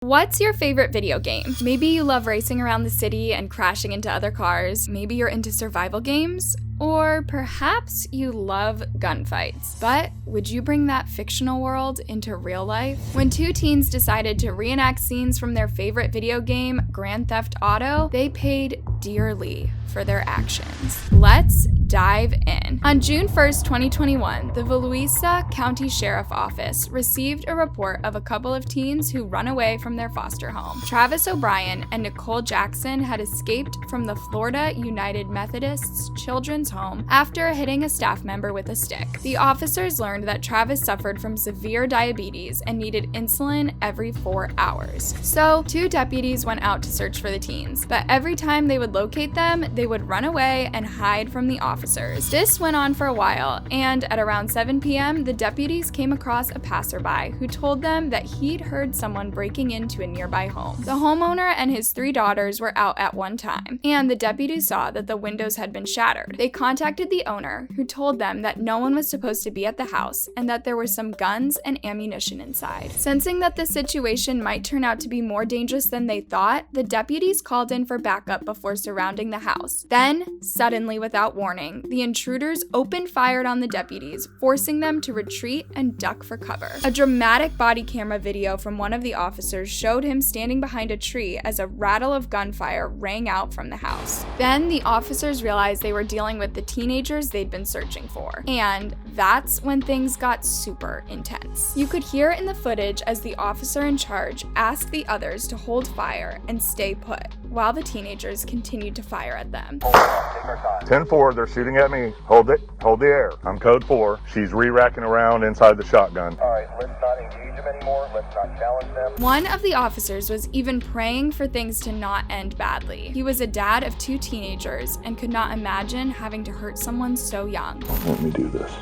What's your favorite video game? Maybe you love racing around the city and crashing into other cars. Maybe you're into survival games. Or perhaps you love gunfights. But would you bring that fictional world into real life? When two teens decided to reenact scenes from their favorite video game, Grand Theft Auto, they paid dearly for their actions. Let's dive in. On June 1st, 2021, the Volusia County Sheriff Office received a report of a couple of teens who run away from their foster home. Travis O'Brien and Nicole Jackson had escaped from the Florida United Methodists Children's Home after hitting a staff member with a stick. The officers learned that Travis suffered from severe diabetes and needed insulin every 4 hours. So, two deputies went out to search for the teens, but every time they would locate them, they would run away and hide from the officers. This went on for a while, and at around 7 p.m., the deputies came across a passerby who told them that he'd heard someone breaking into a nearby home. The homeowner and his 3 daughters were out at one time, and the deputies saw that the windows had been shattered. They contacted the owner, who told them that no one was supposed to be at the house and that there were some guns and ammunition inside. Sensing that the situation might turn out to be more dangerous than they thought, the deputies called in for backup before surrounding the house. Then, suddenly without warning, the intruders opened fire on the deputies, forcing them to retreat and duck for cover. A dramatic body camera video from one of the officers showed him standing behind a tree as a rattle of gunfire rang out from the house. Then the officers realized they were dealing with the teenagers they'd been searching for. And that's when things got super intense. You could hear in the footage as the officer in charge asked the others to hold fire and stay put, while the teenagers continued to fire at them. 10-4, they're shooting at me. Hold it. Hold the air. I'm code 4. She's re-racking around inside the shotgun. All right, let's not engage them anymore. Let's not challenge them. One of the officers was even praying for things to not end badly. He was a dad of 2 teenagers and could not imagine having to hurt someone so young. Don't let me do this.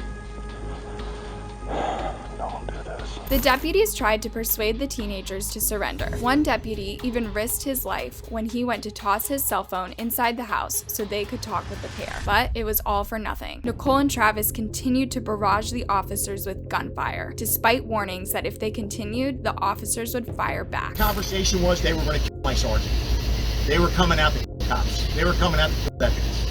Don't do this. The deputies tried to persuade the teenagers to surrender. One deputy even risked his life when he went to toss his cell phone inside the house so they could talk with the pair. But it was all for nothing. Nicole and Travis continued to barrage the officers with gunfire, despite warnings that if they continued, the officers would fire back. The conversation was they were going to kill my sergeant. They were coming out to kill cops. They were coming out to kill deputies.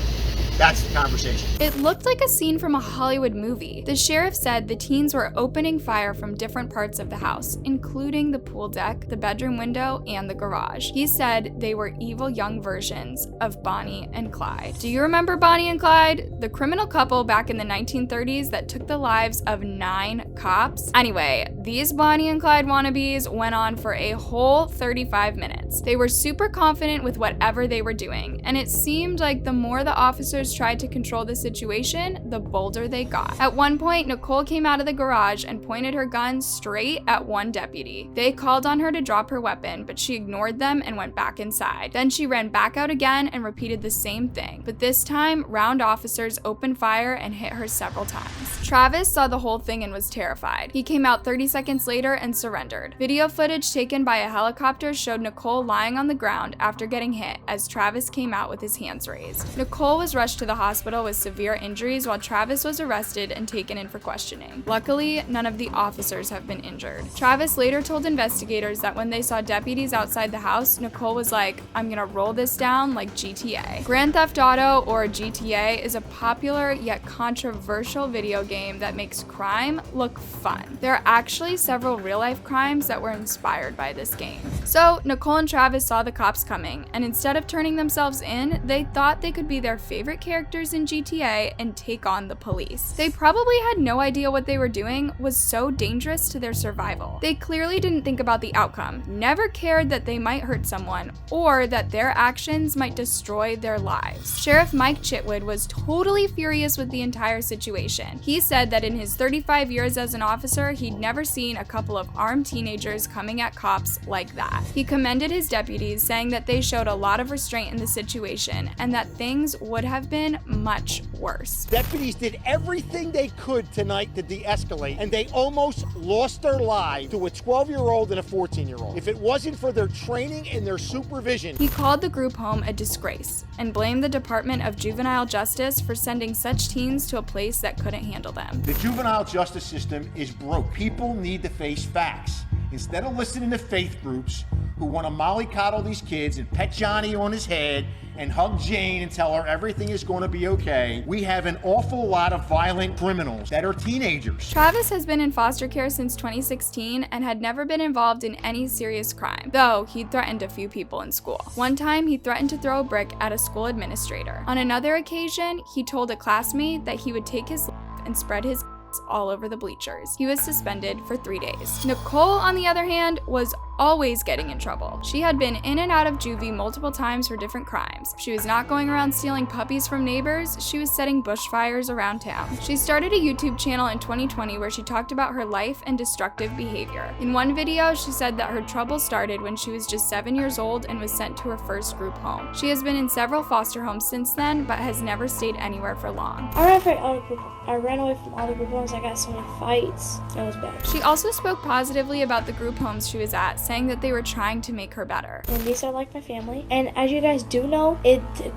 That's the conversation. It looked like a scene from a Hollywood movie. The sheriff said the teens were opening fire from different parts of the house, including the pool deck, the bedroom window, and the garage. He said they were evil young versions of Bonnie and Clyde. Do you remember Bonnie and Clyde? The criminal couple back in the 1930s that took the lives of 9 cops? Anyway, these Bonnie and Clyde wannabes went on for a whole 35 minutes. They were super confident with whatever they were doing, and it seemed like the more the officers tried to control the situation, the bolder they got. At one point, Nicole came out of the garage and pointed her gun straight at one deputy. They called on her to drop her weapon, but she ignored them and went back inside. Then she ran back out again and repeated the same thing, but this time, round officers opened fire and hit her several times. Travis saw the whole thing and was terrified. He came out 30 seconds later and surrendered. Video footage taken by a helicopter showed Nicole lying on the ground after getting hit as Travis came out with his hands raised. Nicole was rushed to the hospital with severe injuries while Travis was arrested and taken in for questioning. Luckily, none of the officers have been injured. Travis later told investigators that when they saw deputies outside the house, Nicole was like, "I'm gonna roll this down like GTA." Grand Theft Auto, or GTA, is a popular yet controversial video game that makes crime look fun. There are actually several real-life crimes that were inspired by this game. So, Nicole and Travis saw the cops coming, and instead of turning themselves in, they thought they could be their favorite characters in GTA and take on the police. They probably had no idea what they were doing was so dangerous to their survival. They clearly didn't think about the outcome, never cared that they might hurt someone, or that their actions might destroy their lives. Sheriff Mike Chitwood was totally furious with the entire situation. He said that in his 35 years as an officer, he'd never seen a couple of armed teenagers coming at cops like that. He commended his deputies, saying that they showed a lot of restraint in the situation and that things would have been much worse. Deputies did everything they could tonight to de-escalate, and they almost lost their lives to a 12-year-old and a 14-year-old. If it wasn't for their training and their supervision. He called the group home a disgrace and blamed the Department of Juvenile Justice for sending such teens to a place that couldn't handle them. The juvenile justice system is broke. People need to face facts. Instead of listening to faith groups who want to mollycoddle these kids and pet Johnny on his head and hug Jane and tell her everything is going to be okay, we have an awful lot of violent criminals that are teenagers. Travis has been in foster care since 2016 and had never been involved in any serious crime, though he'd threatened a few people in school. One time, he threatened to throw a brick at a school administrator. On another occasion, he told a classmate that he would take his life and spread his all over the bleachers. He was suspended for 3 days. Nicole, on the other hand, was always getting in trouble. She had been in and out of juvie multiple times for different crimes. She was not going around stealing puppies from neighbors, she was setting bushfires around town. She started a YouTube channel in 2020 where she talked about her life and destructive behavior. In one video, she said that her trouble started when she was just 7 years old and was sent to her first group home. She has been in several foster homes since then, but has never stayed anywhere for long. I ran away from all the group homes. I got so many fights. It was bad. She also spoke positively about the group homes she was at, saying that they were trying to make her better. And these are like my family. And as you guys do know,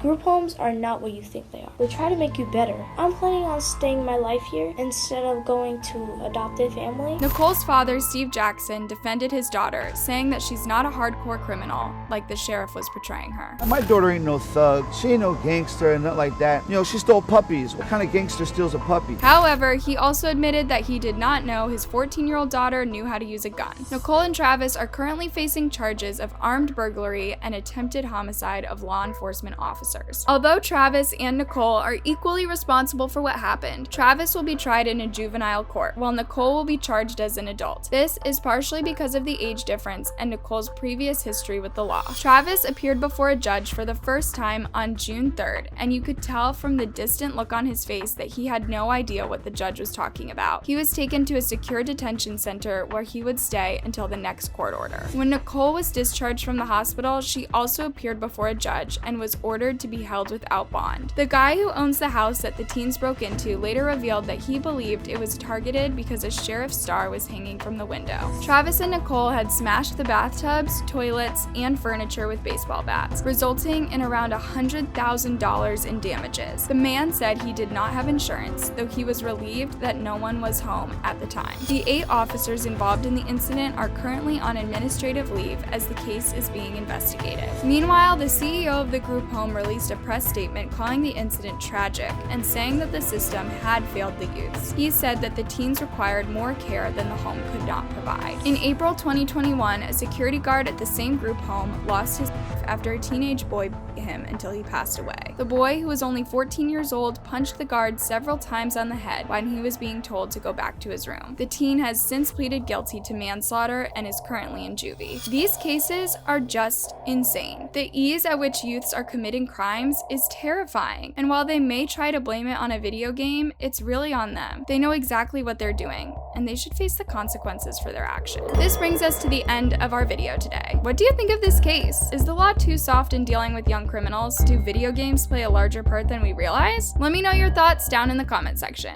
group homes are not what you think they are. They try to make you better. I'm planning on staying my life here instead of going to adoptive family. Nicole's father, Steve Jackson, defended his daughter, saying that she's not a hardcore criminal, like the sheriff was portraying her. My daughter ain't no thug. She ain't no gangster and nothing like that. You know, she stole puppies. What kind of gangster steals a puppy? However, he also admitted that he did not know his 14-year-old daughter knew how to use a gun. Nicole and Travis are currently facing charges of armed burglary and attempted homicide of law enforcement officers. Although Travis and Nicole are equally responsible for what happened, Travis will be tried in a juvenile court, while Nicole will be charged as an adult. This is partially because of the age difference and Nicole's previous history with the law. Travis appeared before a judge for the first time on June 3rd, and you could tell from the distant look on his face that he had no idea what the judge was talking about. He was taken to a secure detention center where he would stay until the next court order. When Nicole was discharged from the hospital, she also appeared before a judge and was ordered to be held without bond. The guy who owns the house that the teens broke into later revealed that he believed it was targeted because a sheriff's star was hanging from the window. Travis and Nicole had smashed the bathtubs, toilets, and furniture with baseball bats, resulting in around $100,000 in damages. The man said he did not have insurance, though he was relieved that no one was home at the time. The 8 officers involved in the incident are currently on administrative leave as the case is being investigated. Meanwhile, the CEO of the group home released a press statement calling the incident tragic and saying that the system had failed the youths. He said that the teens required more care than the home could not provide. In April 2021, a security guard at the same group home lost his life after a teenage boy beat him until he passed away. The boy, who was only 14 years old, punched the guard several times on the head when he was being told to go back to his room. The teen has since pleaded guilty to manslaughter and is currently in juvie. These cases are just insane. The ease at which youths are committing crimes is terrifying, and while they may try to blame it on a video game, it's really on them. They know exactly what they're doing, and they should face the consequences for their actions. This brings us to the end of our video today. What do you think of this case? Is the law too soft in dealing with young criminals? Do video games play a larger part than we realize? Let me know your thoughts down in the comment section.